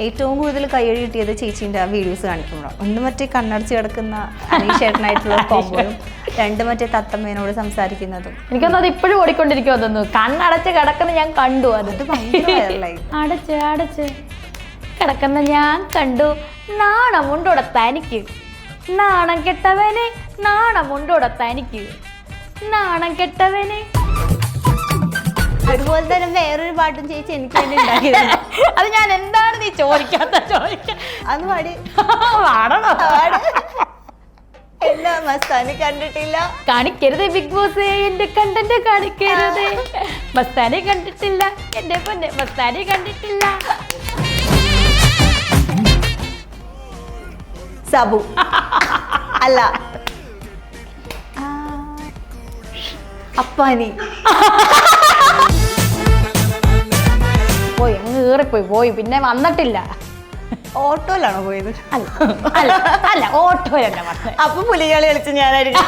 ഏറ്റവും കൂടുതൽ കയ്യടി കിട്ടിയത് ചേച്ചീൻ്റെ വീഡിയോസ് കാണിക്കുമ്പോൾ ഒന്ന് മറ്റേ കണ്ണടച്ച് കിടക്കുന്ന അനീഷേട്ടനായിട്ടുള്ള കോമ്പോയും രണ്ട് മറ്റേ തത്തമ്മേനോട് സംസാരിക്കുന്നതും എനിക്കൊന്നും അത് ഇപ്പോഴും ഓടിക്കൊണ്ടിരിക്കും. അതൊന്നും കണ്ണടച്ച് കിടക്കുന്ന ഞാൻ കണ്ടു. അത് അടച്ച് അടച്ച് കിടക്കുന്ന ഞാൻ കണ്ടു. നാണമുണ്ടോടത്ത എനിക്ക് നാണം കെട്ടവനെ നാണമുണ്ടോടത്ത എനിക്ക് നാണം കെട്ടവനെ. അതുപോലെ തന്നെ വേറൊരു പാട്ടും ചേച്ചി എനിക്ക് വേണ്ടി ഉണ്ടാക്കിയത്. അത് ഞാൻ എന്താണ് നീ ചോദിക്കാത്ത അത് പാടി പാടണോ? എല്ലാ മസ്താനി കണ്ടിട്ടില്ല. കാണിക്കരുത് ബിഗ് ബോസ്, എന്റെ കണ്ടന്റ് കാണിക്കരുത്. മസ്താനി കണ്ടിട്ടില്ല, എന്റെ പൊന്നെ മസ്താനി കണ്ടിട്ടില്ല. സബു അല്ല അപ്പാനി പോയി അങ്ങ് കയറിപ്പോയി പിന്നെ വന്നിട്ടില്ല. ഓട്ടോയിലാണോ പോയത്? അല്ല അല്ല ഓട്ടോയിലല്ല വന്നത്. അപ്പൊ പുലികളി കളിച്ച് ഞാനായിരിക്കും.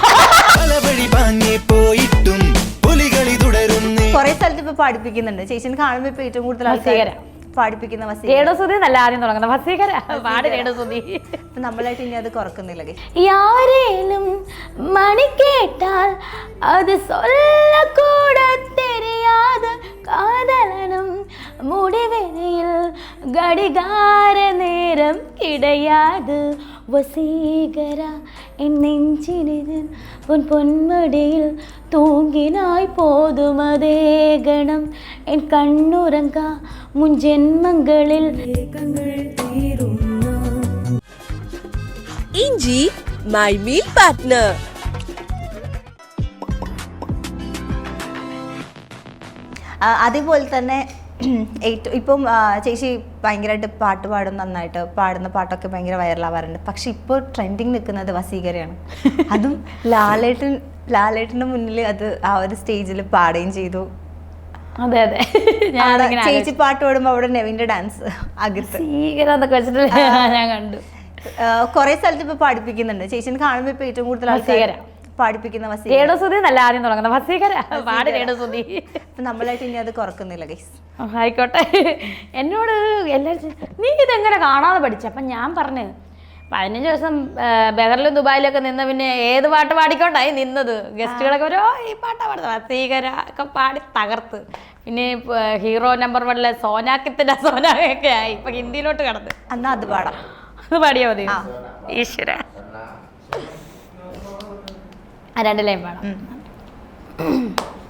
കൊറേ സ്ഥലത്ത് ഇപ്പൊ പഠിപ്പിക്കുന്നുണ്ട്. ചേച്ചിനെ കാണുമ്പോ ഇപ്പൊ ഏറ്റവും കൂടുതൽ ആൾക്കാർ പഠിപ്പിക്കുന്ന രേണുസുതി നല്ല ആദ്യം തുടങ്ങുന്നത് വസീകര പാട് രേണുസുതി. നമ്മളായിട്ട് ഇനി അത് കുറക്കുന്നില്ല. യാരേലും മണി കേട്ടാൽ അത് சொல்லக்கூட தெரியாத காதலனும் முடிவெளியில் கடிகார நேரம் கிடையாது. வசீகரா என் நெஞ்சினிது உன் பொன்மடியில் தூங்கினாய் போதும் அதே கணம் என் கண்ணுறங்கா മുൻ ജന്മങ്ങളിൽ ഇഞ്ചി മൈ മീൽ പാർട്ട്ണർ. അതേപോലെ തന്നെ ഏറ്റവും ഇപ്പം ചേച്ചി ഭയങ്കരമായിട്ട് പാട്ട് പാടും, നന്നായിട്ട് പാടുന്ന പാട്ടൊക്കെ ഭയങ്കര വൈറലാവാറുണ്ട്. പക്ഷെ ഇപ്പോൾ ട്രെൻഡിങ് നിൽക്കുന്നത് വസീകരയാണ്. അതും ലാലേട്ടൻ്റെ മുന്നിൽ അത് ആ ഒരു സ്റ്റേജിൽ പാടുകയും ചെയ്തു. അതെ അതെ ചേച്ചി പാട്ട് പാടുമ്പോ അവിടെ നെവിന്റെ ഡാൻസ് അകത്ത് ഞാൻ കണ്ടു. കൊറേ സ്ഥലത്ത് ഇപ്പൊ പഠിപ്പിക്കുന്നുണ്ട്. ചേച്ചിനെ കാണുമ്പോ ഇപ്പൊ ഏറ്റവും കൂടുതൽ ആൾക്കാർ പഠിപ്പിക്കുന്ന രേണുസുതി നല്ല ആദ്യം തുടങ്ങുന്നത് വസീകര പാട് രേണുസുതി. നമ്മളായിട്ട് ഇനി അത് കുറക്കുന്നില്ല ഗൈസ്. ആയിക്കോട്ടെ. എന്നോട് എല്ലാവരും നീ ഇതെങ്ങനെ കാണാതെ പഠിച്ച? അപ്പം ഞാൻ പറഞ്ഞു 15 ദിവസം ബഹറിലും ദുബായിലൊക്കെ നിന്ന് പിന്നെ ഏത് പാട്ട് പാടിക്കൊണ്ടായി നിന്നത്. ഗസ്റ്റുകളൊക്കെ ഓരോ ഈ പാട്ടാ പാടുന്നത്. വസീകര ഒക്കെ പാടി തകർത്ത്. പിന്നെ ഹീറോ നമ്പർ 1 സോനാക്കിത്തിന്റെ സോനാക്കെ ആയി. ഇപ്പൊ ഹിന്ദിയിലോട്ട് കടന്ന്. എന്നാ അത് പാടാം. അത് പാടിയാ മതി. ഈശ്വര രണ്ട് ലൈൻ പാടാം.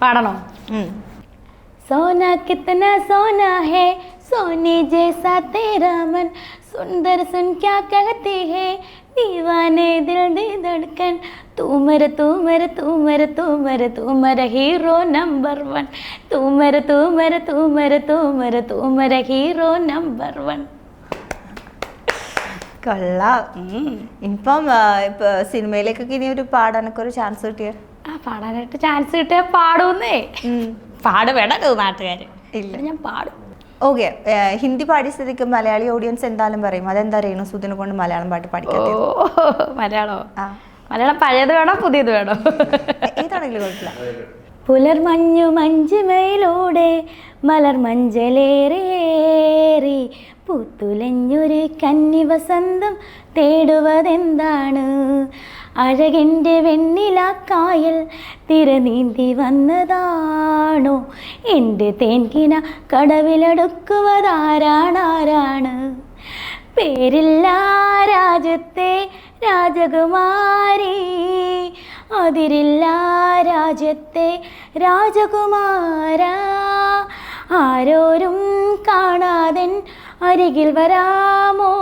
പാടണോ? सोना कितना सोना है सोने जैसा तेरा मन सुंदर सुन क्या कहती है दीवाने दिल दे धड़कन तू मेरे तू मेरे तू मेरे तू मेरे तू मेरा हीरो नंबर 1 तू मेरे तू मेरे तू मेरे तू मेरे तू मेरा हीरो नंबर 1. കൊള്ളാം. ഇപ്പം സിനിമയിലേക്കൊക്കെ ഇനി ഒരു പാടാനൊക്കെ ഒരു ചാൻസ് കിട്ടിയ പാടാനായിട്ട് ചാൻസ് കിട്ടിയാൽ പാടുന്നേ. പാട് വേണം നാട്ടുകാർ. ഇല്ല ഞാൻ പാടും. ഓക്കെ, ഹിന്ദി പാടിയ സ്ഥിതിക്ക് മലയാളി ഓഡിയൻസ് എന്തായാലും പറയും അതെന്താ രേണുസുദിനെ കൊണ്ട് മലയാളം പാട്ട് പഠിക്കാതെ. മലയാളോ? മലയാളം പഴയത് വേണോ പുതിയത് വേണോ? ഏതാണെങ്കിലും കുഴപ്പമില്ല. പുലർമഞ്ഞു മഞ്ചുമയിലൂടെ മലർ മഞ്ചലേറേറി പൂത്തുലഞ്ഞൊരു കന്നി വസന്തം തേടുവതെന്താണ്? അഴകിൻ്റെ വെണ്ണിലാക്കായൽ തിരനീന്തി വന്നതാണോ? എൻ്റെ തേൻകിന കടവിലടുക്കുവതാരാണാരാണ്? പേരില്ല രാജ്യത്തെ രാജകുമാരി, അതിരില്ല രാജ്യത്തെ രാജകുമാര. ആരോരും കാണാതൻ അരികിൽ വരാമോ?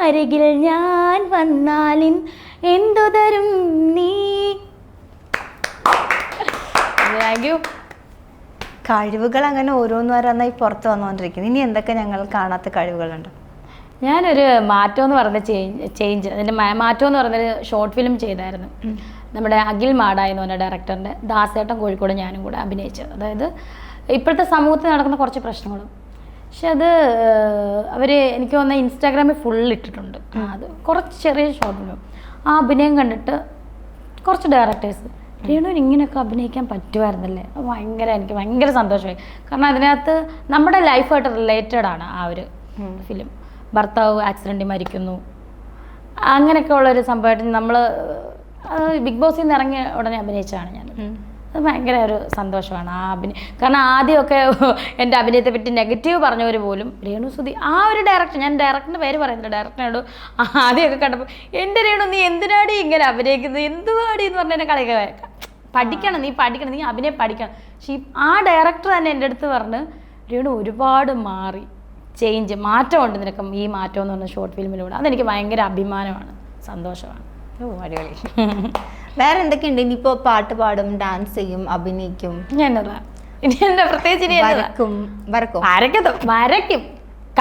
അരികിൽ ഞാൻ വന്നാലിൻ എന്തു തരും നീ? കഴിവുകൾ അങ്ങനെ ഓരോന്ന് വരാനായി പുറത്ത് വന്നുകൊണ്ടിരിക്കുന്നു. ഇനി എന്തൊക്കെ ഞങ്ങൾ കാണാത്ത കഴിവുകളുണ്ട്? ഞാനൊരു മാറ്റം എന്ന് പറഞ്ഞ ചേഞ്ച് അതിൻ്റെ മാറ്റം എന്ന് പറഞ്ഞൊരു ഷോർട്ട് ഫിലിം ചെയ്തായിരുന്നു. നമ്മുടെ അഖിൽ മാടായി എന്ന് പറഞ്ഞ ഡയറക്ടറിൻ്റെ ദാസേട്ടൻ കോഴിക്കോട് ഞാനും കൂടെ അഭിനയിച്ചത്. അതായത് ഇപ്പോഴത്തെ സമൂഹത്തിൽ നടക്കുന്ന കുറച്ച് പ്രശ്നങ്ങളും. പക്ഷെ അത് അവർ എനിക്ക് തോന്നുന്ന ഇൻസ്റ്റാഗ്രാമിൽ ഫുൾ ഇട്ടിട്ടുണ്ട്. അത് കുറച്ച് ചെറിയ ഷോർട്ട് ഫിലിം. ആ അഭിനയം കണ്ടിട്ട് കുറച്ച് ഡയറക്ടേഴ്സ് രേണുവിന് ഇങ്ങനെയൊക്കെ അഭിനയിക്കാൻ പറ്റുമായിരുന്നല്ലേ, എനിക്ക് ഭയങ്കര സന്തോഷമായി. കാരണം അതിനകത്ത് നമ്മുടെ ലൈഫായിട്ട് റിലേറ്റഡ് ആണ് ആ ഒരു ഫിലിം. ഭർത്താവ് ആക്സിഡൻറ്റിൽ മരിക്കുന്നു, അങ്ങനെയൊക്കെ ഉള്ളൊരു സംഭവമായിട്ട് നമ്മൾ ബിഗ് ബോസിൽ നിന്ന് ഇറങ്ങിയ ഉടനെ അഭിനയിച്ചതാണ് ഞാൻ. അത് ഭയങ്കര ഒരു സന്തോഷമാണ് ആ അഭിനയം. കാരണം ആദ്യമൊക്കെ എൻ്റെ അഭിനയത്തെ പറ്റി നെഗറ്റീവ് പറഞ്ഞവർ പോലും രേണു സുധി ആ ഒരു ഡയറക്ടർ, ഞാൻ ഡയറക്ടറിൻ്റെ പേര് പറയുന്നില്ല, ഡയറക്ടറിനോട് ആദ്യമൊക്കെ കണ്ടപ്പോൾ എൻ്റെ രേണു നീ എന്തിനാടി ഇങ്ങനെ അഭിനയിക്കുന്നത്, എന്തുവാടി എന്ന് പറഞ്ഞ എന്നെ കളിയൊക്കെ പഠിക്കണം, നീ പഠിക്കണം, നീ അഭിനയം പഠിക്കണം. പക്ഷേ ആ ഡയറക്ടർ തന്നെ എൻ്റെ അടുത്ത് പറഞ്ഞ് രേണു ഒരുപാട് മാറി, ചേഞ്ച്, മാറ്റമുണ്ട് നിനക്ക്, ഈ മാറ്റം എന്ന് പറഞ്ഞ ഷോർട്ട് ഫിലിമിലൂടെ. അതെനിക്ക് ഭയങ്കര അഭിമാനമാണ്, സന്തോഷമാണ്. അടിപൊളി. വേറെ എന്തൊക്കെയുണ്ട്? ഇനിയിപ്പോ പാട്ട് പാടും, ഡാൻസ് ചെയ്യും, അഭിനയിക്കും, എന്നതാ ഇനി എന്താ പ്രത്യേകിച്ച് ഇനി വരയ്ക്കും.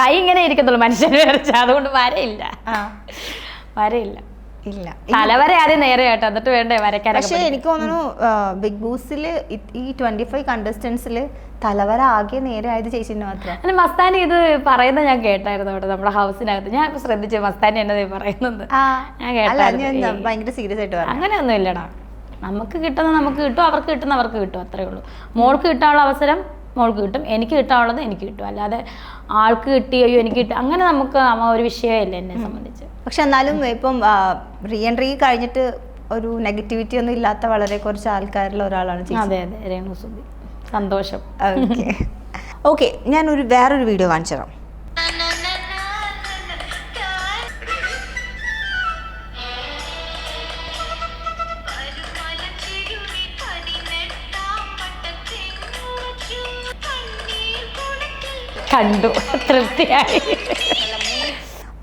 കൈ ഇങ്ങനെ ഇരിക്കത്തുള്ളൂ മനുഷ്യനെ വരച്ച, അതുകൊണ്ട് വരയില്ല. ഇല്ല, തലവര ആദ്യം നേരെ കേട്ടോ, എന്നിട്ട് വേണ്ടേ വരയ്ക്കാൻ. പക്ഷെ എനിക്ക് തോന്നുന്നു ബിഗ് ബോസിൽ ഈ 25 കണ്ടസ്റ്റൻസിൽ തലവര ആകെ നേരെ ആയത് ചേച്ചിന് മാത്രം. അല്ല, മസ്താനി ഇത് പറയുന്നത് ഞാൻ കേട്ടായിരുന്നു അവിടെ നമ്മുടെ ഹൗസിനകത്ത്. ഞാൻ ശ്രദ്ധിച്ചു മസ്താനി എന്നത് പറയുന്നത് ഞാൻ കേട്ടായിരുന്നു. ഭയങ്കര സീരിയസ് ആയിട്ട് പറഞ്ഞു. അങ്ങനെയൊന്നും ഇല്ലടാ, നമുക്ക് കിട്ടുന്നത് നമുക്ക് കിട്ടും, അവർക്ക് കിട്ടുന്ന അവർക്ക് കിട്ടും, അത്രേ ഉള്ളൂ. മോൾക്ക് കിട്ടാനുള്ള അവസരം മോൾക്ക് കിട്ടും, എനിക്ക് കിട്ടാനുള്ളത് എനിക്ക് കിട്ടും. അല്ലാതെ ആൾക്ക് കിട്ടിയോ എനിക്ക് കിട്ടും അങ്ങനെ നമുക്ക് ഒരു വിഷയമല്ല എന്നെ സംബന്ധിച്ച്. പക്ഷെ എന്നാലും ഇപ്പം റീ എൻട്രി കഴിഞ്ഞിട്ട് ഒരു നെഗറ്റിവിറ്റി ഒന്നും ഇല്ലാത്ത വളരെ കുറച്ച് ആൾക്കാരിൽ ഒരാളാണ് ചേച്ചി. അതെ അതെ, രേണു സുധി. സന്തോഷം. ഓക്കെ, ഞാൻ വേറൊരു വീഡിയോ കാണിച്ചു തരാം. കണ്ടു, തൃപ്തിയായി.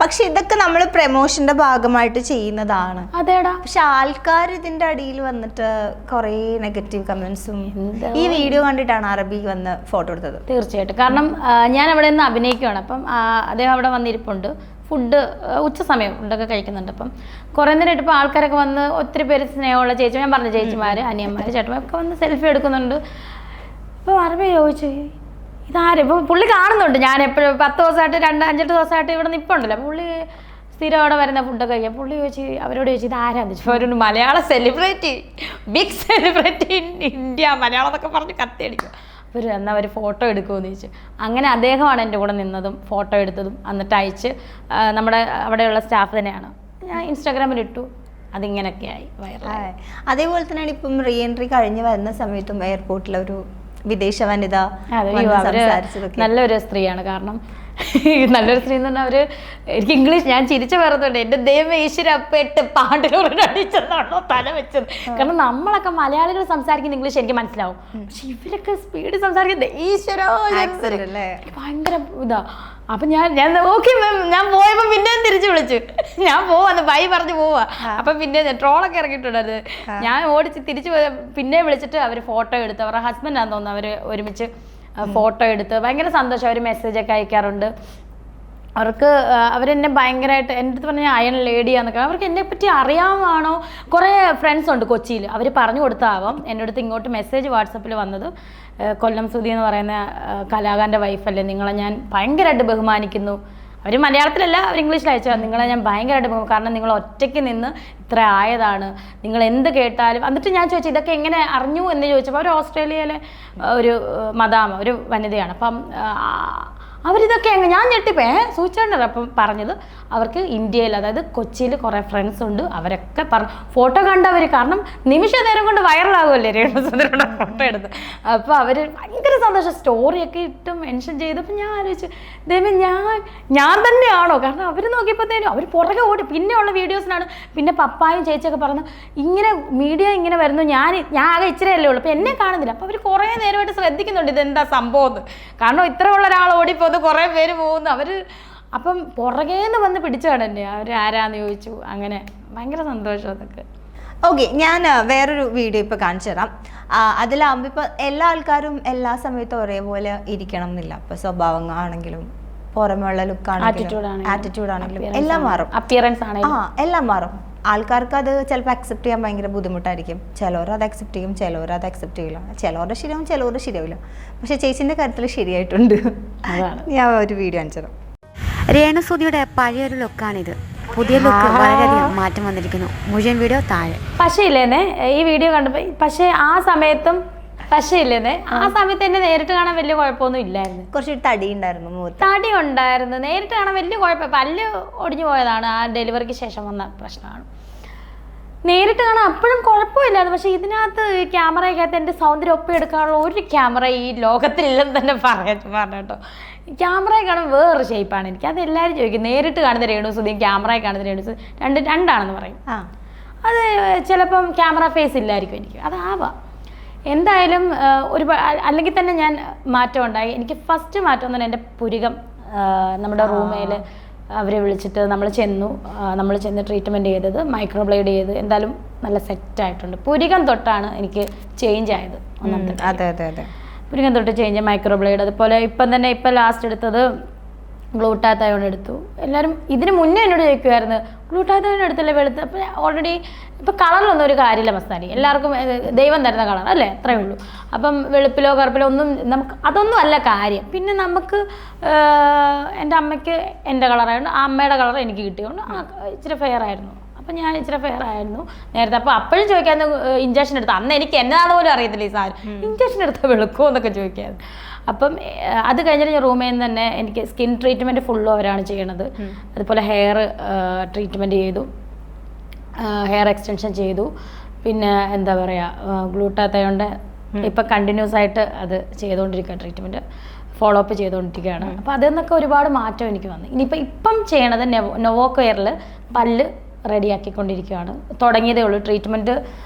പക്ഷെ ഇതൊക്കെ നമ്മൾ പ്രമോഷന്റെ ഭാഗമായിട്ട് ചെയ്യുന്നതാണ്. അതേടാ, പക്ഷെ ആൾക്കാർ ഇതിന്റെ അടിയിൽ വന്നിട്ട് കുറേ നെഗറ്റീവ് കമന്റ്സും ഈ വീഡിയോ കണ്ടിട്ടാണ് അറബി വന്ന് ഫോട്ടോ എടുത്തത്. തീർച്ചയായിട്ടും. കാരണം ഞാൻ അവിടെ നിന്ന് അഭിനയിക്കുകയാണ്. അപ്പം അദ്ദേഹം അവിടെ വന്നിരിപ്പുണ്ട്, ഫുഡ് ഉച്ച സമയം ഫുഡൊക്കെ കഴിക്കുന്നുണ്ട്. അപ്പം കുറേ നേരം ഇട്ടപ്പോൾ ആൾക്കാരൊക്കെ വന്ന് ഒത്തിരി പേര് സ്നേഹമുള്ള ചേച്ചി, ഞാൻ പറഞ്ഞ ചേച്ചിമാർ, അനിയന്മാർ, ചേട്ടന്മാരൊക്കെ വന്ന് സെൽഫി എടുക്കുന്നുണ്ട്. അപ്പോൾ അറബി ചോദിച്ചു ഇതാരും. ഇപ്പം പുള്ളി കാണുന്നുണ്ട്, ഞാൻ എപ്പോഴും 10 ദിവസമായിട്ട് 5-8 ദിവസമായിട്ട് ഇവിടെ നിൽപ്പുണ്ടല്ലോ. അപ്പോൾ പുള്ളി സ്ഥിരം അവിടെ വരുന്ന ഫുഡൊക്കെ കഴിക്കാം. പുള്ളി ചോദിച്ചു, അവരോട് ചോദിച്ചു ഇതാരാന്ന് ചോദിച്ചു. അവരോട് Malayala celebrity, big celebrity in India, Malayalam എന്നൊക്കെ പറഞ്ഞ് കത്തിയടിക്കും. അവർ എന്നാൽ അവർ ഫോട്ടോ എടുക്കുമെന്ന് ചോദിച്ചു. അങ്ങനെ അദ്ദേഹമാണ് എൻ്റെ കൂടെ നിന്നതും ഫോട്ടോ എടുത്തതും എന്നിട്ട് അയച്ച് നമ്മുടെ അവിടെയുള്ള സ്റ്റാഫ് തന്നെയാണ്. ഞാൻ ഇൻസ്റ്റാഗ്രാമിൽ ഇട്ടു, അതിങ്ങനെയൊക്കെയായി വൈറലായി. അതേപോലെ തന്നെയാണ് ഇപ്പം റീ എൻട്രി കഴിഞ്ഞ് വരുന്ന സമയത്തും എയർപോർട്ടിലൊരു വിദേശ വനിത നല്ലൊരു സ്ത്രീയാണ്. കാരണം നല്ലൊരു സ്ത്രീ എന്ന് പറഞ്ഞാൽ അവര് എനിക്ക് ഇംഗ്ലീഷ്, ഞാൻ ചിരിച്ചു പറയുന്നുണ്ട്, എൻ്റെ ദൈവം ഈശ്വര അപ്പേട്ട് പാണ്ടിലൂടെ അടിച്ചെന്നാണോ തല വെച്ചത്. കാരണം നമ്മളൊക്കെ മലയാളികൾ സംസാരിക്കുന്ന ഇംഗ്ലീഷ് എനിക്ക് മനസ്സിലാവും, പക്ഷെ ഇവരൊക്കെ സ്പീഡിൽ സംസാരിക്കുന്നത് ഈശ്വര ഭയങ്കര ഇതാ. അപ്പം ഞാൻ ഓക്കെ മാം, ഞാൻ പോയപ്പോൾ പിന്നെ തിരിച്ചു വിളിച്ചു, ഞാൻ പോവാന്ന് ബൈ പറഞ്ഞ് പോവാ. അപ്പം പിന്നെ ട്രോളൊക്കെ ഇറങ്ങിയിട്ടുണ്ടത്. ഞാൻ ഓടിച്ച് തിരിച്ചു പോയ പിന്നെ വിളിച്ചിട്ട് അവർ ഫോട്ടോ എടുത്ത്, അവരുടെ ഹസ്ബൻഡാന്ന് തോന്നുന്നു, അവർ ഒരുമിച്ച് ഫോട്ടോ എടുത്ത് ഭയങ്കര സന്തോഷം. അവർ മെസ്സേജൊക്കെ അയക്കാറുണ്ട്. അവർക്ക് അവരെന്നെ ഭയങ്കരമായിട്ട് എൻ്റെ അടുത്ത് പറഞ്ഞാൽ അയൺ ലേഡിയാന്നൊക്കെ. അവർക്ക് എന്നെ പറ്റി അറിയാമാണോ, കുറേ ഫ്രണ്ട്സ് ഉണ്ട് കൊച്ചിയിൽ, അവർ പറഞ്ഞു കൊടുത്താവാം എൻ്റെ അടുത്ത് ഇങ്ങോട്ട് മെസ്സേജ് വാട്സപ്പിൽ വന്നത്. കൊല്ലം സുധി എന്ന് പറയുന്ന കലാകാരൻ്റെ വൈഫല്ലേ, നിങ്ങളെ ഞാൻ ഭയങ്കരമായിട്ട് ബഹുമാനിക്കുന്നു. അവർ മലയാളത്തിലല്ല, അവർ ഇംഗ്ലീഷിൽ അയച്ചാൽ നിങ്ങളെ ഞാൻ ഭയങ്കരമായിട്ട് ബഹുമാനിക്കും. കാരണം നിങ്ങൾ ഒറ്റയ്ക്ക് നിന്ന് ഇത്ര ആയതാണ്, നിങ്ങൾ എന്ത് കേട്ടാലും. എന്നിട്ട് ഞാൻ ചോദിച്ചു ഇതൊക്കെ എങ്ങനെ അറിഞ്ഞു എന്ന് ചോദിച്ചപ്പോൾ അവർ ഓസ്ട്രേലിയയിലെ ഒരു മദാമ, ഒരു വനിതയാണ്. അപ്പം അവരിതൊക്കെ ഞാൻ ഞെട്ടിപ്പോ സൂചിച്ചാണ്ട്. അപ്പം പറഞ്ഞത് അവർക്ക് ഇന്ത്യയിൽ, അതായത് കൊച്ചിയിൽ കുറേ ഫ്രണ്ട്സ് ഉണ്ട്, അവരൊക്കെ ഫോട്ടോ കണ്ടവർ. കാരണം നിമിഷ നേരം കൊണ്ട് വൈറലാകുമല്ലേ രേണുസുന്ദരിയുടെ ഫോട്ടോ എടുത്ത്. അപ്പോൾ അവർ ഭയങ്കര സന്തോഷം, സ്റ്റോറിയൊക്കെ ഇട്ട് മെൻഷൻ ചെയ്തപ്പോൾ ഞാൻ ആലോചിച്ചു ദൈവം ഞാൻ തന്നെയാണോ. കാരണം അവർ നോക്കിയപ്പോഴത്തേനും അവർ പുറകെ ഓടി. പിന്നെയുള്ള വീഡിയോസിനാണ് പിന്നെ പപ്പായും ചേച്ചിയൊക്കെ പറഞ്ഞു ഇങ്ങനെ മീഡിയ ഇങ്ങനെ വരുന്നു, ഞാൻ ആകെ ഇച്ചിരിയല്ലേ ഉള്ളൂ, അപ്പോൾ എന്നെ കാണുന്നില്ല. അപ്പോൾ അവർ കുറേ നേരമായിട്ട് ശ്രദ്ധിക്കുന്നുണ്ട് ഇതെന്താ സംഭവം എന്ന്. കാരണം ഇത്രയുള്ള ഒരാൾ ഓടിപ്പോകുന്നു, കുറേ പേര് പോകുന്നു. അവർ അപ്പം പുറകേന്ന് വന്ന് പിടിച്ചാണ് എന്നെ. അവർ ആരാന്ന് ചോദിച്ചു. അങ്ങനെ ഭയങ്കര സന്തോഷം അതൊക്കെ. ഓക്കെ, ഞാൻ വേറൊരു വീഡിയോ ഇപ്പോൾ കാണിച്ചു തരാം. അതിലാകുമ്പോൾ ഇപ്പോൾ എല്ലാ ആൾക്കാരും എല്ലാ സമയത്തും ഒരേപോലെ ഇരിക്കണം എന്നില്ല. ഇപ്പോൾ സ്വഭാവം ആണെങ്കിലും പുറമെയുള്ള ലുക്കാണെങ്കിലും ആറ്റിറ്റ്യൂഡ് ആണെങ്കിലും എല്ലാം മാറും, അപ്പിയറൻസ് ആണെങ്കിലും എല്ലാം മാറും. ആൾക്കാർക്ക് അത് ചിലപ്പോൾ അക്സെപ്റ്റ് ചെയ്യാൻ ഭയങ്കര ബുദ്ധിമുട്ടായിരിക്കും. ചിലവർ അത് അക്സെപ്റ്റ് ചെയ്യും, ചിലവർ അത് അക്സെപ്റ്റ് ചെയ്യില്ല. ചിലവരുടെ ശരിയാവും, ചിലവരുടെ ശരിയാവില്ല. പക്ഷെ ചേച്ചിൻ്റെ കാര്യത്തിൽ ശരിയായിട്ടുണ്ട്. ഞാൻ ഒരു വീഡിയോ കാണിച്ചു തരാം. രേണു സുധിയുടെ പഴയൊരു ലുക്കാണിത്. പുതിയ ലുക്ക് വളരെയധികം മാറ്റം വന്നിരിക്കുന്നു. മുഴുവൻ വീഡിയോ താഴെ. പക്ഷേ ഇല്ലേന്നെ ഈ വീഡിയോ കണ്ടപ്പോൾ, പക്ഷേ ആ സമയത്തും പക്ഷേ ഇല്ലേ ആ സമയത്ത് എന്നെ നേരിട്ട് കാണാൻ വലിയ കുഴപ്പമൊന്നും ഇല്ലായിരുന്നു. കുറച്ച് തടി ഉണ്ടായിരുന്നു മുഖത്ത്. തടി ഉണ്ടായിരുന്നു, നേരിട്ട് കാണാൻ വലിയ കുഴപ്പം. പല്ല് ഒടിഞ്ഞു പോയതാണ്, ആ ഡെലിവറിക്ക് ശേഷം വന്ന പ്രശ്നമാണ്. നേരിട്ട് കാണാൻ അപ്പോഴും കുഴപ്പമില്ലായിരുന്നു. പക്ഷെ ഇതിനകത്ത് ക്യാമറയ്ക്കകത്ത് എൻ്റെ സൗന്ദര്യം ഒപ്പിയെടുക്കാനുള്ള ഒരു ക്യാമറ ഈ ലോകത്തിലില്ലെന്ന് തന്നെ പറഞ്ഞോ. ക്യാമറയെ കാണാൻ വേറൊരു ഷേപ്പാണ് എനിക്ക്. അത് എല്ലാവരും ചോദിക്കും, നേരിട്ട് കാണുന്ന രേണുസുധിയും ക്യാമറയെ കാണുന്ന രേണുസുധി രണ്ടാണെന്ന് പറയും. അത് ചിലപ്പം ക്യാമറ ഫേസ് ഇല്ലായിരിക്കും എനിക്ക്, അതാവാം. എന്തായാലും അല്ലെങ്കിൽ തന്നെ ഞാൻ മാറ്റം ഉണ്ടായി. എനിക്ക് ഫസ്റ്റ് മാറ്റം എന്ന് പറഞ്ഞാൽ എൻ്റെ പുരികം നമ്മുടെ റൂമേൽ അവരെ വിളിച്ചിട്ട് നമ്മൾ ചെന്ന് ട്രീറ്റ്മെൻറ്റ് ചെയ്തത്, മൈക്രോബ്ലേഡ് ചെയ്ത് എന്തായാലും നല്ല സെറ്റായിട്ടുണ്ട്. പുരികം തൊട്ടാണ് എനിക്ക് ചേഞ്ച് ആയത്. അതെ പുരികം തൊട്ട് ചേഞ്ച്, മൈക്രോബ്ലേഡ്. അതുപോലെ ഇപ്പം ലാസ്റ്റ് എടുത്തത് ഗ്ലൂട്ടാത്തയോൺ എടുത്തു. എല്ലാവരും ഇതിന് മുന്നേ എന്നോട് ചോദിക്കുമായിരുന്നു, ഗ്ലൂട്ടാത്തയോൺ എടുത്തല്ലേ വെളുത്ത്. അപ്പം ഓൾറെഡി ഇപ്പം കളറിലൊന്നും ഒരു കാര്യമില്ല മസ്താനി, എല്ലാവർക്കും ദൈവം തരുന്ന കളർ അല്ലേ, അത്രയേ ഉള്ളൂ. അപ്പം വെളുപ്പിലോ കറുപ്പിലോ ഒന്നും നമുക്ക് അതൊന്നും അല്ല കാര്യം. പിന്നെ നമുക്ക് എൻ്റെ അമ്മയ്ക്ക് എൻ്റെ കളറായിരുന്നു, ആ അമ്മയുടെ കളർ എനിക്ക് കിട്ടിയതുകൊണ്ട് ഇച്ചിരി ഫെയർ ആയിരുന്നു. അപ്പം ഞാൻ ഇച്ചിരി ഫെയർ ആയിരുന്നു നേരത്തെ. അപ്പോൾ അപ്പോഴും ചോദിക്കായിരുന്നു ഇഞ്ചക്ഷൻ എടുത്താൽ, അന്ന് എനിക്ക് എന്നതാണെന്ന് പോലും അറിയത്തില്ല ഈ സാധനം, ഇഞ്ചക്ഷൻ എടുത്താൽ വെളുക്കുമോ എന്നൊക്കെ ചോദിക്കായിരുന്നു. അപ്പം അത് കഴിഞ്ഞിട്ട് ഞാൻ റൂമിൽ നിന്ന് തന്നെ എനിക്ക് സ്കിൻ ട്രീറ്റ്മെൻറ്റ് ഫുള്ളും അവരാണ് ചെയ്യണത്. അതുപോലെ ഹെയർ ട്രീറ്റ്മെൻറ്റ് ചെയ്തു, ഹെയർ എക്സ്റ്റൻഷൻ ചെയ്തു. പിന്നെ എന്താ പറയുക, ഗ്ലൂട്ടാത്തയോണ്ട് ഇപ്പം കണ്ടിന്യൂസ് ആയിട്ട് അത് ചെയ്തുകൊണ്ടിരിക്കുക, ട്രീറ്റ്മെൻറ്റ് ഫോളോ അപ്പ് ചെയ്തുകൊണ്ടിരിക്കുകയാണ്. അപ്പോൾ അതിൽ നിന്നൊക്കെ ഒരുപാട് മാറ്റം എനിക്ക് വന്നു. ഇപ്പം ചെയ്യണത് നൊവോകെയറിൽ പല്ല് റെഡിയാക്കിക്കൊണ്ടിരിക്കുകയാണ്. തുടങ്ങിയതേ ഉള്ളൂ, ട്രീറ്റ്മെൻറ്റ്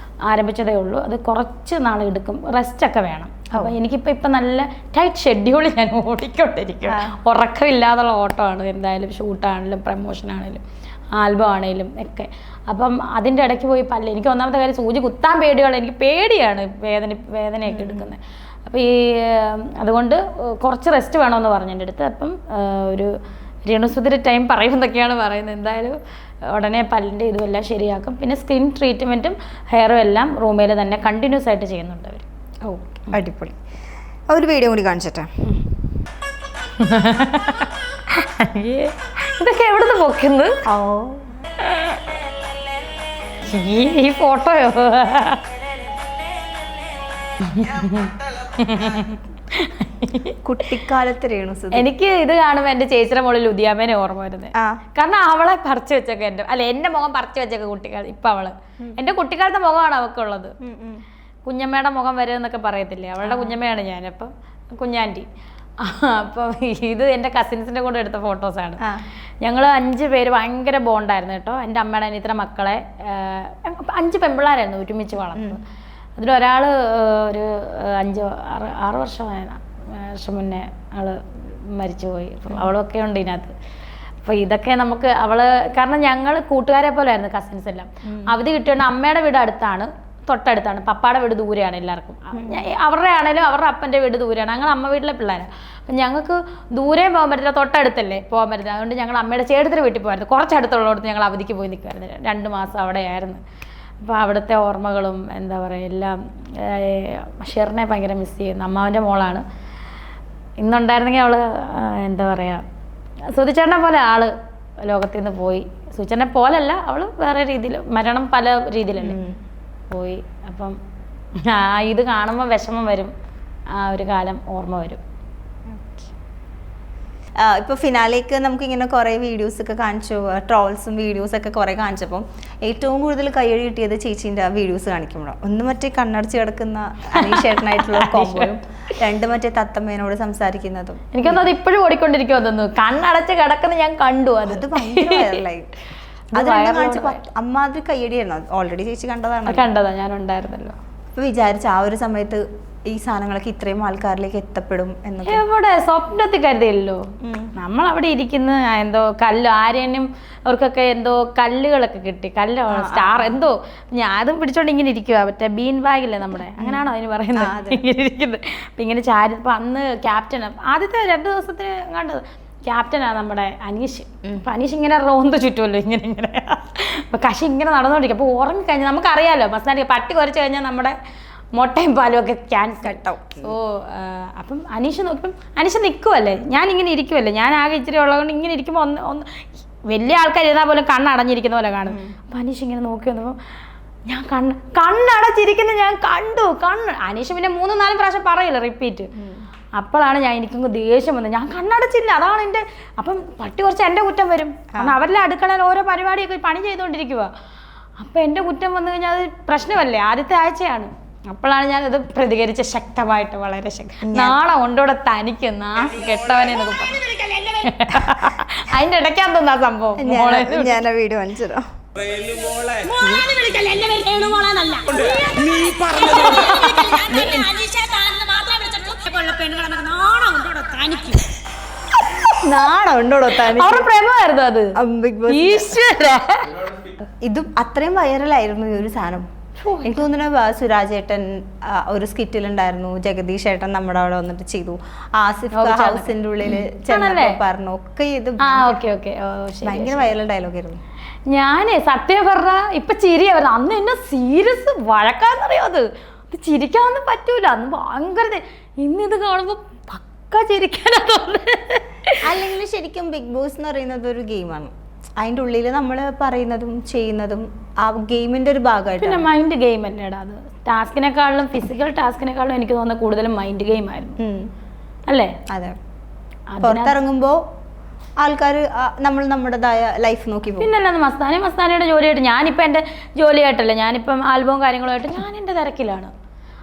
ആരംഭിച്ചതേ ഉള്ളൂ. അത് കുറച്ച് നാളെടുക്കും, റെസ്റ്റൊക്കെ വേണം. അപ്പോൾ ഇപ്പം നല്ല ടൈറ്റ് ഷെഡ്യൂൾ ഞാൻ ഓടിക്കൊണ്ടിരിക്കുക. ഉറക്കമില്ലാതുള്ള ഓട്ടമാണ്, എന്തായാലും ഷൂട്ടാണെങ്കിലും പ്രമോഷനാണെങ്കിലും ആൽബം ആണെങ്കിലും ഒക്കെ. അപ്പം അതിൻ്റെ ഇടയ്ക്ക് പോയി പല്ല്, എനിക്ക് ഒന്നാമത്തെ കാര്യം സൂചി കുത്താൻ പേടിയാണ്, എനിക്ക് പേടിയാണ് വേദനയൊക്കെ എടുക്കുന്നത്. അപ്പോൾ അതുകൊണ്ട് കുറച്ച് റെസ്റ്റ് വേണമെന്ന് പറഞ്ഞു എൻ്റെ അടുത്ത്. അപ്പം ഒരു രേണുസുധിയുടെ ടൈം പറയുമെന്നൊക്കെയാണ് പറയുന്നത്. എന്തായാലും ഉടനെ പല്ലിൻ്റെ ഇതുമെല്ലാം ശരിയാക്കും. പിന്നെ സ്കിൻ ട്രീറ്റ്മെൻറ്റും ഹെയറും എല്ലാം റൂമിൽ തന്നെ കണ്ടിന്യൂസ് ആയിട്ട് ചെയ്യുന്നുണ്ട് അവർ. അടിപൊളി. ഒരു വീഡിയോ കൂടി കാണിച്ചിട്ടെ. ഇതൊക്കെ എവിടുന്ന് പൊക്കുന്നു? ഈ ഫോട്ടോയോ? കുട്ടിക്കാലത്ത് രേണുസുധി. എനിക്ക് ഇത് കാണുമ്പോൾ എൻ്റെ ചേച്ചിയുടെ മോളിൽ ലുധിയാമേനെ ഓർമ്മ വരുന്നത്. കാരണം അവളെ പറിച്ചു വെച്ചൊക്കെ എൻ്റെ മുഖം പറിച്ചു വെച്ചൊക്കെ കുട്ടിക്കാലം. ഇപ്പം അവള് എൻ്റെ കുട്ടിക്കാലത്തെ മുഖമാണ് അവൾക്കുള്ളത്. കുഞ്ഞമ്മയുടെ മുഖം വരും എന്നൊക്കെ പറയത്തില്ലേ, അവളുടെ കുഞ്ഞമ്മയാണ് ഞാൻ. അപ്പം കുഞ്ഞാൻറ്റി. അപ്പം ഇത് എൻ്റെ കസിൻസിൻ്റെ കൂടെ എടുത്ത ഫോട്ടോസാണ്. ഞങ്ങൾ 5 പേര് ഭയങ്കര ബോണ്ടായിരുന്നു കേട്ടോ. എൻ്റെ അമ്മയുടെ അനിയത്തിയുടെ മക്കളെ 5 പെൺപിള്ളേരായിരുന്നു ഒരുമിച്ച് വളർന്നത്. അതിലൊരാൾ ഒരു 5-6 വർഷം മുന്നേ ആൾ മരിച്ചുപോയി. അവളൊക്കെ ഉണ്ട് ഇതിനകത്ത്. അപ്പോൾ ഇതൊക്കെ നമുക്ക് കാരണം ഞങ്ങൾ കൂട്ടുകാരെ പോലെ ആയിരുന്നു കസിൻസ് എല്ലാം. അവധി കിട്ടിയോണ്ട് അമ്മയുടെ വീട് അടുത്താണ്, തൊട്ടടുത്താണ്. പപ്പായുടെ വീട് ദൂരെയാണ് എല്ലാവർക്കും. അവരുടെ ആണെങ്കിലും അവരുടെ അപ്പൻ്റെ വീട് ദൂരെയാണ്. ഞങ്ങൾ അമ്മ വീട്ടിലെ പിള്ളേരാണ്. അപ്പം ഞങ്ങൾക്ക് ദൂരെ പോകാൻ പറ്റില്ല, തൊട്ടടുത്തല്ലേ പോകാൻ പറ്റില്ല. അതുകൊണ്ട് ഞങ്ങൾ അമ്മയുടെ ചേട്ടത്തിന് വീട്ടിൽ പോകായിരുന്നു. കുറച്ചടുത്തുള്ളടത്ത് ഞങ്ങൾ അവധിക്ക് പോയി നിൽക്കുമായിരുന്നു. 2 മാസം അവിടെയായിരുന്നു. അപ്പോൾ അവിടുത്തെ ഓർമ്മകളും എന്താ പറയുക എല്ലാം. ഷെറിനെ ഭയങ്കര മിസ് ചെയ്യുന്നു. അമ്മാവൻ്റെ മോളാണ്. ഇന്നുണ്ടായിരുന്നെങ്കിൽ അവൾ എന്താ പറയുക സുധിച്ചേട്ടനെ പോലെ ആൾ ലോകത്തിൽ നിന്ന് പോയി. സുധിച്ചേട്ടനെ പോലല്ല, അവൾ വേറെ രീതിയിൽ, മരണം പല രീതിയിലല്ലേ പോയി. അപ്പം ഇത് കാണുമ്പോൾ വിഷമം വരും, ആ ഒരു കാലം ഓർമ്മ വരും. ഇപ്പോൾ ഫിനാലേക്ക് നമുക്കിങ്ങനെ കുറേ വീഡിയോസൊക്കെ കാണിച്ചു, ട്രോൾസും വീഡിയോസൊക്കെ കുറേ കാണിച്ചപ്പോൾ ഏറ്റവും കൂടുതൽ കയ്യടി കിട്ടിയത് ചേച്ചീൻ്റെ ആ വീഡിയോസ് കാണിക്കുമ്പോഴാണ്. ഒന്ന് മറ്റേ കണ്ണടച്ച് കിടക്കുന്ന അനീഷേട്ടനായിട്ടുള്ള കോമ്പോയും, 2 മറ്റേ തത്തമ്മേനോട് സംസാരിക്കുന്നതും. എനിക്കൊന്നും അത് ഇപ്പോഴും ഓടിക്കൊണ്ടിരിക്കുമോ തോന്നുന്നു. കണ്ണടച്ച് കിടക്കുന്ന ഞാൻ കണ്ടു. അത് ഭയങ്കര വൈറലായി. അത് കാണിച്ചപ്പോൾ അമ്മാതിരി കയ്യടിയായിരുന്നു. ഓൾറെഡി ചേച്ചി കണ്ടതാ, ഞാൻ ഉണ്ടായിരുന്നല്ലോ. അപ്പോൾ വിചാരിച്ച ആ ഒരു സമയത്ത് ഈ സാധനങ്ങളൊക്കെ ഇത്രയും ആൾക്കാരിലേക്ക് എത്തപ്പെടും എന്നൊക്കെ എവിടെ സ്വപ്നത്തിൽ കരുതിയല്ലോ. നമ്മൾ അവിടെ ഇരിക്കുന്ന എന്തോ കല്ല് ആരെയും അവർക്കൊക്കെ എന്തോ കല്ലുകളൊക്കെ കിട്ടി, സ്റ്റാർ എന്തോ. ഞാൻ അതും പിടിച്ചോണ്ട് ഇങ്ങനെ ഇരിക്കുക, മറ്റേ ബീൻ ബാഗില്ലേ നമ്മുടെ, അങ്ങനെയാണോ അതിന് പറയുന്നത്, ഇങ്ങനെ ഇരിക്കുന്നത്. അപ്പം ഇങ്ങനെ ചാരി. അപ്പം അന്ന് ക്യാപ്റ്റൻ ആദ്യത്തെ 2 ദിവസത്തിന് കണ്ടത് ക്യാപ്റ്റനാണ് നമ്മുടെ അനീഷ്. അപ്പം അനീഷ് ഇങ്ങനെ റോന്ത് ചുറ്റുമല്ലോ ഇങ്ങനെ. അപ്പം കശി ഇങ്ങനെ നടന്നുകൊണ്ടിരിക്കും. അപ്പോൾ ഉറങ്ങിക്കഴിഞ്ഞാൽ നമുക്കറിയാമല്ലോ മസ്താനി പട്ടി കുറച്ച് കഴിഞ്ഞാൽ നമ്മുടെ മുട്ടയും പാലും ഒക്കെ ക്യാൻസൽ ആവും. സോ അപ്പം അനീഷ് നോക്കിയപ്പം അനീഷ് നിൽക്കുമല്ലേ, ഞാനിങ്ങനെ ഇരിക്കുമല്ലേ, ഞാൻ ആകെ ഇച്ചിരി ഉള്ളതുകൊണ്ട് ഇങ്ങനെ ഇരിക്കുമ്പോൾ ഒന്ന് വലിയ ആൾക്കാർ ഇരുന്നാൽ പോലും കണ്ണടഞ്ഞിരിക്കുന്ന പോലെ കാണും. അപ്പം അനീഷ് ഇങ്ങനെ നോക്കി വന്നപ്പോൾ ഞാൻ കണ്ണടച്ചിരിക്കുന്ന ഞാൻ കണ്ടു. അനീഷ് പിന്നെ 3-4 പ്രാവശ്യം പറയില്ല റിപ്പീറ്റ്. അപ്പോഴാണ് എനിക്കങ്ങ് ദേഷ്യം വന്നത്. ഞാൻ കണ്ണടച്ചില്ല, അതാണ് എൻ്റെ. അപ്പം പട്ടി കുറച്ച് എൻ്റെ കുറ്റം വരും. കാരണം അവരുടെ അടുക്കളയിൽ ഓരോ പരിപാടിയൊക്കെ പണി ചെയ്തുകൊണ്ടിരിക്കുക. അപ്പം എൻ്റെ കുറ്റം വന്നു കഴിഞ്ഞാൽ അത് പ്രശ്നമല്ലേ. ആദ്യത്തെ ആഴ്ചയാണ്. അപ്പോഴാണ് ഞാനത് പ്രതികരിച്ച ശക്തമായിട്ട്, വളരെ നാണം ഉണ്ടോടെ തനിക്ക് കെട്ടവനെ എന്നൊക്കെ പറഞ്ഞു. അതിൻ്റെ ഇടയ്ക്കാന്ന് തോന്നാ സംഭവം. ഞാൻ വീഡിയോ കാണിച്ചു തരാം. നാണം ഉണ്ടോടോ താൻ? അവരുടെ പ്രേമമായിരുന്നു അത്. ബിഗ് ബോസ് ഈശ്വര, ഇതും അത്രയും വൈറലായിരുന്നു ഈ ഒരു സാധനം. എനിക്ക് തോന്നുന്നു സുരാജേട്ടൻ ഒരു സ്കിറ്റിലുണ്ടായിരുന്നു, ജഗദീഷ് ഏട്ടൻ നമ്മുടെ അവിടെ വന്നിട്ട് ചെയ്തു, ആസിഫ് ഹൗസിന്റെ ഉള്ളില് ചെന്നപ്പോ പറഞ്ഞു ഒക്കെ. ഇത് ഭയങ്കര വൈറൽ ഡയലോഗ് ആയിരുന്നു. ഞാനേ സത്യം പറഞ്ഞ ഇപ്പൊ ചിരിയാ വരുന്നത്. അന്ന് എന്നെ സീരിയസ് വഴക്കാന്നറിയോ. അത് ചിരിക്കാനൊന്നും പറ്റൂല. അന്ന് ഭയങ്കര. ഇന്നിത് കാണുമ്പോ പക്ക ചിരിക്കാനാ തോന്നുന്നത്. അല്ലെങ്കിൽ ശരിക്കും ബിഗ് ബോസ് എന്ന് പറയുന്നത് ഒരു ഗെയിമാണ്. അതിൻ്റെ ഉള്ളിൽ നമ്മൾ പറയുന്നതും ചെയ്യുന്നതും ആ ഗെയിമിന്റെ ഒരു ഭാഗമായിട്ട്. പിന്നെ മൈൻഡ് ഗെയിം അല്ലേടാ അത്. ടാസ്കിനെക്കാളും ഫിസിക്കൽ ടാസ്കിനെക്കാളും എനിക്ക് തോന്നുന്നത് കൂടുതലും മൈൻഡ് ഗെയിം ആയിരുന്നു അല്ലേ? അതെ. പുറത്തിറങ്ങുമ്പോ ആൾക്കാർ നമ്മൾ നമ്മുടേതായ ലൈഫ് നോക്കി പോകും. പിന്നല്ലാതെ മസ്താനിയുടെ ജോലിയായിട്ട് ഞാനിപ്പോൾ എൻ്റെ ജോലിയായിട്ടല്ല, ഞാനിപ്പം ആൽബവും കാര്യങ്ങളുമായിട്ട് ഞാൻ എൻ്റെ തിരക്കിലാണ്.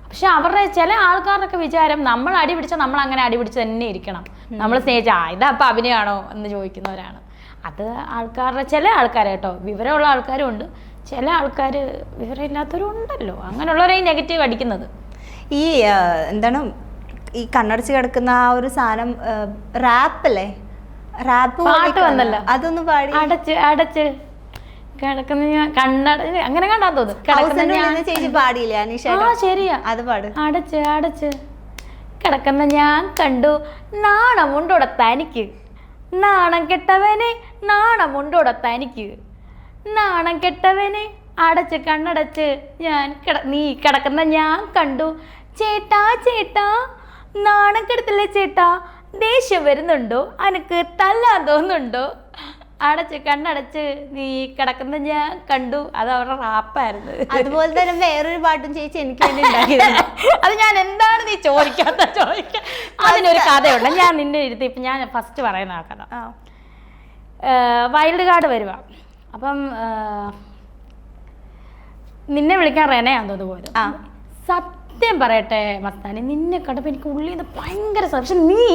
പക്ഷെ അവരുടെ ചില ആൾക്കാരുടെയൊക്കെ വിചാരം നമ്മൾ അടി പിടിച്ചാൽ നമ്മൾ അങ്ങനെ അടി പിടിച്ച് തന്നെ ഇരിക്കണം, നമ്മൾ സ്നേഹിച്ചാൽ ഇതാ അപ്പം അഭിനയമാണോ എന്ന് ചോദിക്കുന്നവരാണ്. അത് ആൾക്കാരുടെ ചില ആൾക്കാർ കേട്ടോ, വിവരമുള്ള ആൾക്കാരും ഉണ്ട്, ചില ആൾക്കാർ വിവരമില്ലാത്തവരും ഉണ്ടല്ലോ. അങ്ങനെയുള്ളവരെ ഈ നെഗറ്റീവ് അടിക്കുന്നത്. ഈ എന്താണ് ഈ കണ്ണടച്ച് കിടക്കുന്ന ആ ഒരു സാധനം റാപ്പല്ലേ, റാപ്പ് പാട്ട് വന്നല്ലോ, അതൊന്ന് പാടി. അടച്ച് കിടക്കുന്ന ഞാൻ കണ്ണടച്ച് അങ്ങനെ കണ്ടാ തോന്നുന്നു. ചേച്ചി പാടിയില്ലേ അനീഷ? ശരിയാ, അത് പാട്. അടച്ച് കിടക്കുന്ന ഞാൻ കണ്ടു, നാണമുണ്ടോടെ തനിക്ക്, നാണം കെട്ടവനെ നാണമുണ്ടോടെ തനിക്ക്, നാണം കെട്ടവനെ അടച്ച് കണ്ണടച്ച് നീ കിടക്കുന്ന ഞാൻ കണ്ടു, ചേട്ടാ നാണം കെടുത്തില്ലേ ചേട്ടാ, ദേഷ്യം വരുന്നുണ്ടോ, അനക്ക് തല്ലാൻ തോന്നുന്നുണ്ടോ, അടച്ച് കണ്ണടച്ച് നീ കിടക്കുന്ന ഞാൻ കണ്ടു. അത് അവരുടെ റാപ്പായിരുന്നു. അതുപോലെ തന്നെ വേറൊരു പാട്ടും ചേച്ചി എനിക്ക് വേണ്ടി ഉണ്ടാക്കിയത്. അത് ഞാൻ എന്താണ് നീ ചോദിക്കാൻ അതിനൊരു കഥയുണ്ട്. ഞാൻ നിന്നെ ഇരുത്തി ഇപ്പം ഞാൻ ഫസ്റ്റ് പറയുന്ന ആ കഥ. വൈൽഡ് കാർഡ് വരുക. അപ്പം നിന്നെ വിളിക്കാൻ റെനയാന്ന് തോന്നുന്നു പോയത്. സത്യം പറയട്ടെ മസ്താനി, നിന്നെ കണ്ടപ്പോൾ എനിക്ക് ഉള്ളിൽ നിന്ന് ഭയങ്കര. പക്ഷെ നീ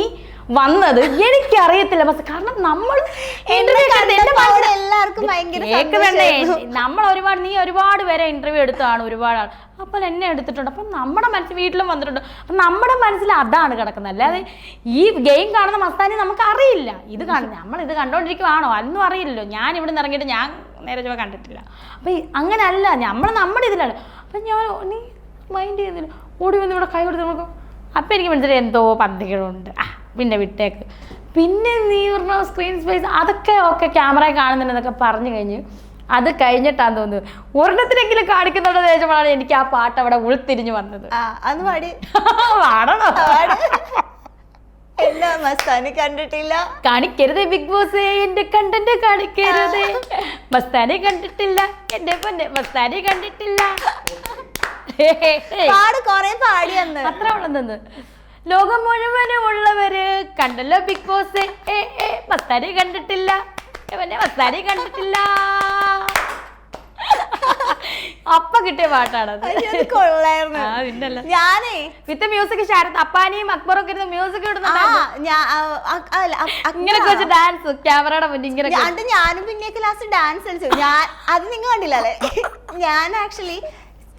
വന്നത് എനിക്കറിയത്തില്ല മസ്ത, കാരണം നമ്മൾ ഒരുപാട് നീ ഒരുപാട് പേരെ ഇന്റർവ്യൂ എടുത്തതാണ്, ഒരുപാട് ആൾ. അപ്പോൾ എന്നെ എടുത്തിട്ടുണ്ട്. അപ്പം നമ്മുടെ മനസ്സിൽ വീട്ടിലും വന്നിട്ടുണ്ട്. അപ്പം നമ്മുടെ മനസ്സിൽ അതാണ് കിടക്കുന്നത്. അല്ലാതെ ഈ ഗെയിം കാണുന്ന മസ്താനി നമുക്ക് അറിയില്ല. ഇത് നമ്മൾ ഇത് കണ്ടോണ്ടിരിക്കുവാണോ അതൊന്നും അറിയില്ലല്ലോ. ഞാൻ ഇവിടെ നിന്ന് ഇറങ്ങിയിട്ട് ഞാൻ നേരെ ചുവ കണ്ടിട്ടില്ല. അപ്പം അങ്ങനെ അല്ല, നമ്മുടെ ഇതിലാണ്. അപ്പം ഞാൻ നീ മൈൻഡ് ചെയ്യുന്നില്ല, ഓടി വന്ന് ഇവിടെ കൈ കൊടുത്ത് നോക്കും. അപ്പം എനിക്ക് മനസ്സിലായി എന്തോ പന്തികളുണ്ട്. പിന്നെ വിട്ടേക്ക്. പിന്നെ നീ പറഞ്ഞ സ്ക്രീൻ സ്പേസ് അതൊക്കെ ഓക്കെ, ക്യാമറയിൽ കാണുന്നുണ്ടെന്നൊക്കെ പറഞ്ഞു കഴിഞ്ഞ് അത് കഴിഞ്ഞിട്ടാന്ന് തോന്നുന്നു ഒരെണ്ണത്തിനെങ്കിലും കാണിക്കുന്നുണ്ടോ ചോദിച്ചപ്പോഴാണ് എനിക്ക് ആ പാട്ട് അവിടെ ഉൾത്തിരിഞ്ഞു വന്നത്. അത് പാടി പാടണോ? എന്താ മസ്താനി കണ്ടിട്ടില്ല? കാണിക്കരുത് ബിഗ് ബോസ്, എന്റെ കണ്ടന്റ് കാണിക്കരുത്. മസ്താനി കണ്ടിട്ടില്ല, എന്റെ പൊന്നെ മസ്താനി കണ്ടിട്ടില്ല. അത്ര ഉള്ളതെന്ന് ലോകം മുഴുവനും ഉള്ളവര് കണ്ടല്ലോ ബിഗ് ബോസ്. മസ്താനി കണ്ടിട്ടില്ല, മസ്താനി കണ്ടിട്ടില്ല. അപ്പൊ കിട്ടിയ പാട്ടാണത്. ഞാനേ വിത്ത് മ്യൂസിക് ഷാരത്ത് അപ്പാനിയും അക്ബറും ഒക്കെ ഇരുന്ന് മ്യൂസിക് ഇടുന്നുണ്ടായിരുന്നു. ഇങ്ങനെയൊക്കെ വെച്ച് ഡാൻസ് ക്യാമറയുടെ മുന്നിൽ ഇങ്ങനെ. ഞാനും പിന്നെ ലാസ്റ്റ് ഡാൻസ് കളിച്ചു. അത് നിങ്ങൾ കണ്ടില്ലല്ലേ? ഞാൻ ആക്ച്വലി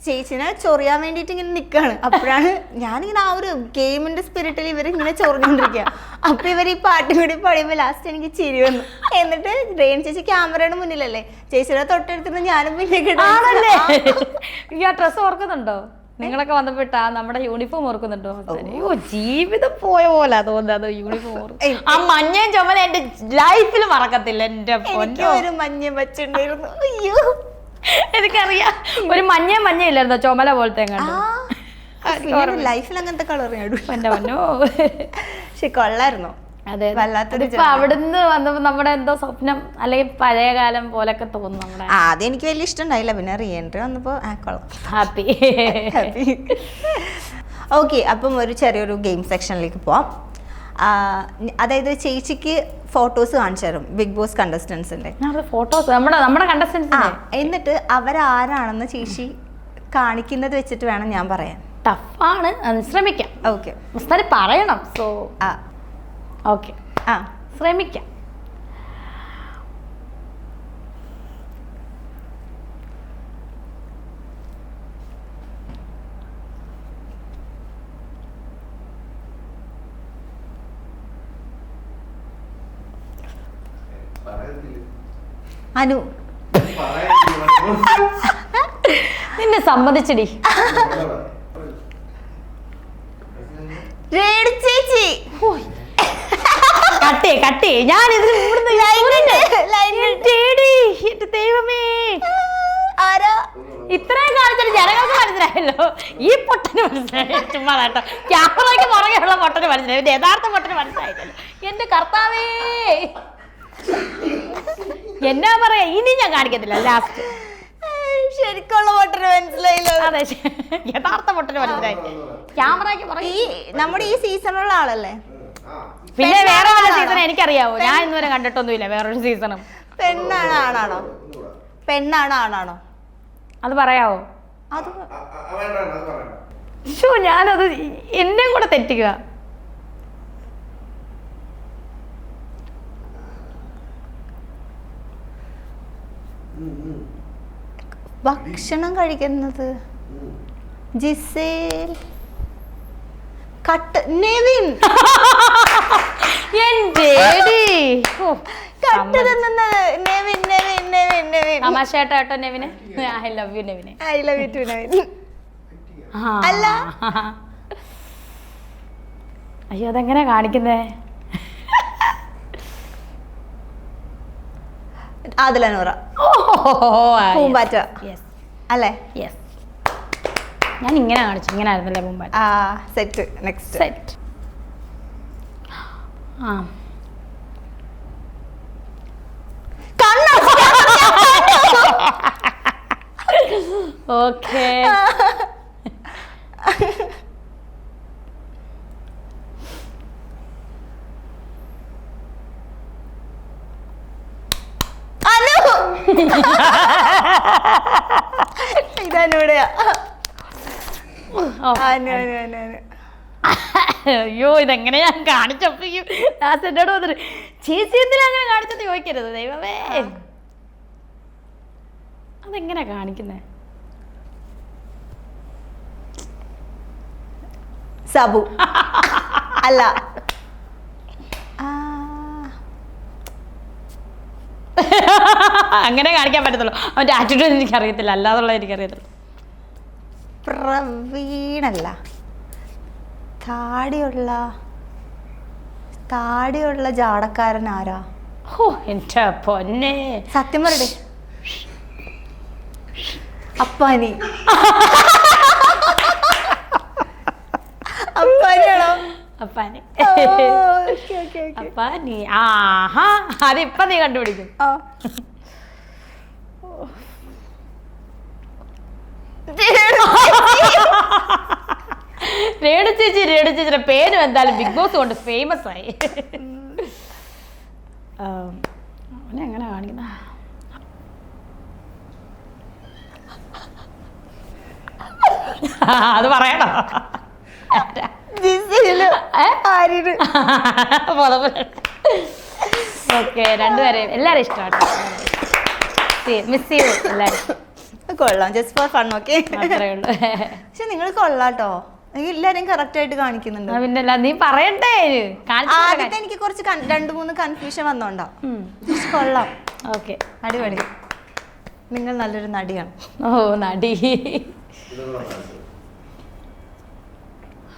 ചേച്ചിനെ ചൊറിയാൻ വേണ്ടിയിട്ട് ഇങ്ങനെ നിൽക്കുകയാണ്. അപ്പോഴാണ് ഞാനിങ്ങനെ ആ ഒരു ഗെയിമിന്റെ സ്പിരിറ്റിൽ ഇവരിങ്ങനെ ചൊറിഞ്ഞുകൊണ്ടിരിക്കുക. അപ്പൊ ഇവർ ഈ പാട്ടും കൂടി പാടിയുമ്പോൾ ലാസ്റ്റ് എനിക്ക് ചിരി വന്നു. എന്നിട്ട് റെയിൻ ചേച്ചി ക്യാമറയുടെ മുന്നിലല്ലേ, ചേച്ചിയുടെ തൊട്ടടുത്തിട്ട് ഞാനും പിന്നെ ഈ ആ ഡ്രസ്സ് ഓർക്കുന്നുണ്ടോ? നിങ്ങളൊക്കെ വന്നപ്പോട്ടാ നമ്മുടെ യൂണിഫോം ഓർക്കുന്നുണ്ടോ? അയ്യോ ജീവിതം പോയ പോലെ തോന്നുന്നത് യൂണിഫോം. ആ മഞ്ഞയും ചുമല എന്റെ ലൈഫിൽ മറക്കത്തില്ല. എന്റെ ഒരു മഞ്ഞ വച്ചുണ്ടായിരുന്നു. അയ്യോ എനിക്കറിയാം, ഒരു മഞ്ഞയില്ലായിരുന്നോ ചുമല പോലത്തെ ലൈഫിൽ അങ്ങനത്തെ കളർ എന്റെ മഞ്ഞോ. പക്ഷെ കൊള്ളായിരുന്നു. അതെ വല്ലാത്തൊരു ഇപ്പൊ അവിടുന്ന് വന്നപ്പോ നമ്മുടെ എന്തോ സ്വപ്നം അല്ലെങ്കിൽ പഴയ കാലം പോലൊക്കെ തോന്നും നമ്മുടെ. ആദ്യം എനിക്ക് വലിയ ഇഷ്ടം ഉണ്ടായില്ല, പിന്നെ റീ എൻട്രി വന്നപ്പോ കൊള്ളാം, ഹാപ്പി. ഓക്കെ. അപ്പം ഒരു ചെറിയൊരു ഗെയിം സെക്ഷനിലേക്ക് പോവാം. അതായത് ചേച്ചിക്ക് ഫോട്ടോസ് കാണിച്ചു തരും ബിഗ് ബോസ് കണ്ടസ്റ്റൻസിന്റെ ഫോട്ടോസ്, നമ്മുടെ കണ്ടസ്റ്റൻസ്. എന്നിട്ട് അവരാരാണെന്ന് ചേച്ചി കാണിക്കുന്നത് വെച്ചിട്ട് വേണം ഞാൻ പറയാൻ. ടഫാണ്, ശ്രമിക്കാം. ഓക്കെ, പറയണം. സോ ആ ഓക്കെ, ശ്രമിക്കാം. അനു. നിന്നെ സമ്മതിച്ചടി. ചേച്ചി കട്ടേ ഞാൻ ഇതിന് ദൈവമേ, ഇത്രയും കാണിച്ചിട്ട് ജനങ്ങൾക്ക് മനസ്സിലായല്ലോ. ഈ പൊട്ടന് മനസ്സിലായി, ചുമ്മാ കേട്ടോ. ക്യാമറയ്ക്ക് പുറകെയുള്ള പൊട്ടന് മനസ്സിലായി, യഥാർത്ഥ പൊട്ടന് മനസ്സിലായിട്ടല്ലോ. എന്റെ കർത്താവേ, എന്നാ പറയാ, ഇനി ഞാൻ കാണിക്കത്തില്ല. ലാസ്റ്റ് ശരിക്കുള്ള പൊട്ടന് മനസ്സിലായില്ലോ. അതെ, യഥാർത്ഥ പൊട്ടന് മനസ്സിലായി. ക്യാമറയ്ക്ക് പുറകെ നമ്മുടെ ഈ സീസണുള്ള ആളല്ലേ? പിന്നെ വേറെ വല്ല സീസൺ എനിക്കറിയാവോ? ഞാൻ ഇന്നുവരെ കണ്ടിട്ടൊന്നുമില്ല വേറൊരു സീസണും. പെണ്ണാണോ ആണാണോ? പെണ്ണാണോ ആണാണോ? അത് പറയാവോ? അത് ഞാനത് എന്നെയും കൂടെ തെറ്റിക്കുക. ഭക്ഷണം കഴിക്കുന്നത് ജിസേൽ, കട്ട് നെവിൻ. കട്ട് തിന്നുന്നത് നെവിൻ, നെവിൻ, നെവിൻ, നെവിൻ. തമാശയായിട്ടോ കേട്ടോ നെവിനെ. ഐ ലവ് യു നെവിനെ. I love you too Nevin. അല്ല, അയ്യോ, അതെങ്ങനെ കാണിക്കുന്നേ? ആദിലനൂറ, പൂമ്പാറ്റ അല്ലേ? യെസ്, ഞാൻ ഇങ്ങനെ കാണിച്ചു, ഇങ്ങനെ ആയിരുന്നല്ലേ പൂമ്പാറ്റ. സെറ്റ്. Next set. ഓക്കേ. ഇതാനൂടെയാ. അയ്യോ, ഇതെങ്ങനെ ഞാൻ കാണിച്ചപ്പോഴേക്കും എന്നോട് വന്നിട്ട് ചേച്ചി എന്തിനാ അങ്ങനെ കാണിച്ചത് ചോദിക്കരുത്. ദൈവമേ, അതെങ്ങനെ കാണിക്കുന്നേ? സബു അല്ല, അങ്ങനെ കാണിക്കാൻ പറ്റത്തുള്ളൂ. അവൻ്റെ ആറ്റിറ്റ്യൂഡ് എനിക്കറിയത്തില്ല, അല്ലാതുള്ളത് എനിക്കറിയത്തില്ല. പ്രവീണല്ല, താടിയുള്ള ജാടക്കാരൻ ആരാ? ഓ എൻ്റെ പൊന്നെ, സത്യം പറയട്ടെ. അപ്പാനി. അപ്പാനിയാണോ? അപ്പാനി. അപ്പാനി. ആഹാ, അതിപ്പോ നീ കണ്ടുപിടിക്കും. രേണു ചേച്ചിയുടെ പേരും എന്തായാലും ബിഗ് ബോസ് കൊണ്ട് ഫേമസ് ആയി. അവനെ എങ്ങനെ കാണിക്കുന്ന? അത് പറയണോ? ഓക്കെ, രണ്ടുപേരെയും എല്ലാരും ഇഷ്ടമാട്ടോ. മിസ് ചെയ്യൂ എല്ലാരും. കൊള്ളാം, ജസ്റ്റ് ഫോർ ഫൺ. ഓക്കെ, അത്രേ ഉള്ളൂ. പക്ഷെ നിങ്ങൾ കൊള്ളാട്ടോ, എല്ലാരും കറക്റ്റ് ആയിട്ട് കാണിക്കുന്നുണ്ട്. പിന്നെ നീ പറയണ്ടേ? ആദ്യത്തെ എനിക്ക് കുറച്ച് 2-3 കൺഫ്യൂഷൻ വന്നോണ്ടാ. കൊള്ളാം, ഓക്കെ, അടിപൊളി. നിങ്ങൾ നല്ലൊരു നടിയാണ്. ഓ, നടി.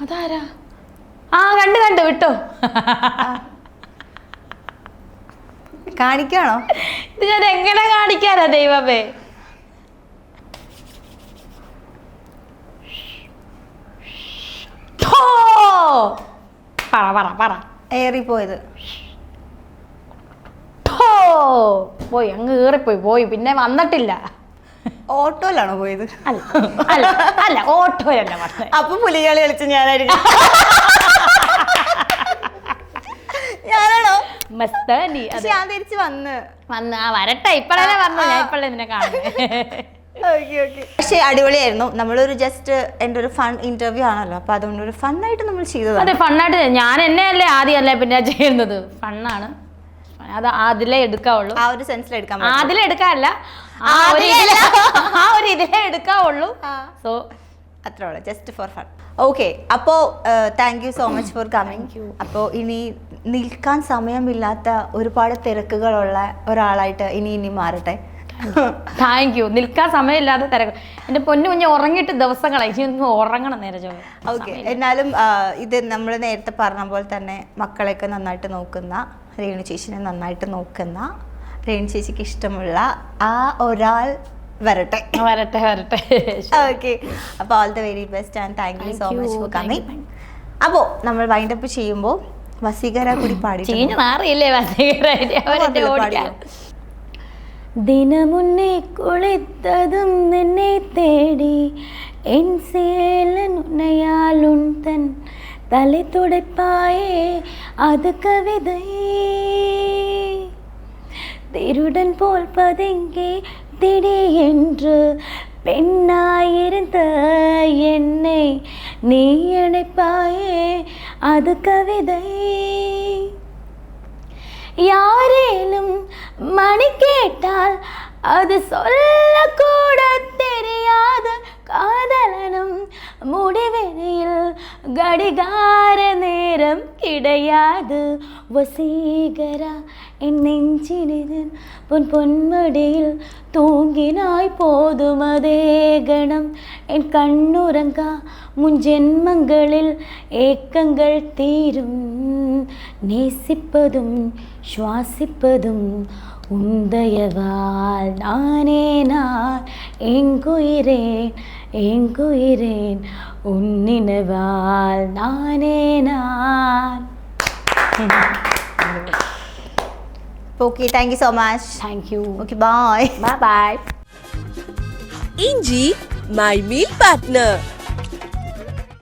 അതാരാ? കണ്ടു വിട്ടോ. കാണിക്കാണോ? ഇത് ഞാൻ എങ്ങനെ കാണിക്കാനാ ദൈവമേ? പറ. ഏറിപ്പോയത് പോയി അങ്ങ് ഏറിപ്പോയി പിന്നെ വന്നിട്ടില്ല. ഓട്ടോയിലാണോ പോയത്? അല്ല അല്ല അല്ല ഓട്ടോയിലല്ല വന്നത്. അപ്പൊ പുലികളി കളിച്ച് ഞാനായിരിക്കും. ഞാനാണോ? മസ്താനി. പക്ഷെ ഞാൻ തിരിച്ച് വന്ന് വരട്ടെ, ഇപ്പഴേ വന്നു. ഞാൻ ഇപ്പഴേ നിന്നെ കാണുന്നത്. പക്ഷെ അടിപൊളിയായിരുന്നു. നമ്മളൊരു ജസ്റ്റ് എൻ്റെ ഒരു ഫൺ ഇന്റർവ്യൂ ആണല്ലോ, അപ്പൊ അതുകൊണ്ട് ഒരു ഫണ്ണായിട്ട് നമ്മൾ ചെയ്തതാണ്. അതെ, ഫണ്ണായിട്ട്. ഞാൻ എന്നെ അല്ലേ ആദ്യമല്ലേ പിന്നെ ചെയ്യുന്നത്. ഫണ്ണാണ് അത്. അതിലേ എടുക്കാവുള്ളൂ. ആ ഒരു സെൻസിൽ എടുക്കാൻ അതിലേ എടുക്കാനല്ല, ആ ഒരു ഇതിലേ എടുക്കാവുള്ളൂ. സോ അത്രേ ഉള്ളൂ, ജസ്റ്റ് ഫോർ ഫൺ. ഓക്കെ, അപ്പോൾ thank you so much for coming. അപ്പോൾ ഇനി നിൽക്കാൻ സമയമില്ലാത്ത ഒരുപാട് തിരക്കുകളുള്ള ഒരാളായിട്ട് ഇനി മാറട്ടെ. Thank you. നിൽക്കാൻ സമയമില്ലാതെ തിരക്ക്. എൻ്റെ പൊന്നു കുഞ്ഞ് ഉറങ്ങിയിട്ട് ദിവസങ്ങളായി. ഇനി ഉറങ്ങണം നേരെ ചോദിച്ചു. ഓക്കെ, എന്നാലും ഇത് നമ്മൾ നേരത്തെ പറഞ്ഞ പോലെ തന്നെ മക്കളെയൊക്കെ നന്നായിട്ട് നോക്കുന്ന, രേണു ചേച്ചിനെ നന്നായിട്ട് നോക്കുന്ന, രേണു ചേച്ചിക്ക് ഇഷ്ടമുള്ള ആ ഒരാൾ വരട്ടെ. ഓക്കെ, അപ്പോൾ all the very best and thank you so much for coming. അപ്പോൾ നമ്മൾ വൈൻഡപ്പ് ചെയ്യുമ്പോൾ വസീകര കൂടി പാടി. ദിനമുന്നേ കുളിത്തതും നിന്നെ തേടി എൻ சேலனுனையால் தன் தலை துடைப்பாயே அது கவிதை திருடன் போல் பதுங்கி திடீரென்று பெண்ணாயிருந்த என்னை நீ அணைப்பாயே அது கவிதை யாரேனும் மணி கேட்டால் அது சொல்லக்கூட தெரியாத காதலனும் முடிவெளியில் கடிகார நேரம் கிடையாது வசீகரா என் நெஞ்சினிதன் பொன்மடியில் தூங்கினாய் போதும் அதே கணம் என் கண்ணுறங்கா முன்ஜென்மங்களில் ஏக்கங்கள் தீரும் நேசிப்பதும் சுவாசிப்பதும் உந்தயவால் நானே நான் எங்குயிரேன் உன்னினவால் நானே நான். Okay, thank you so much. Thank you. Okay, bye. Bye bye. Inji, my meal partner.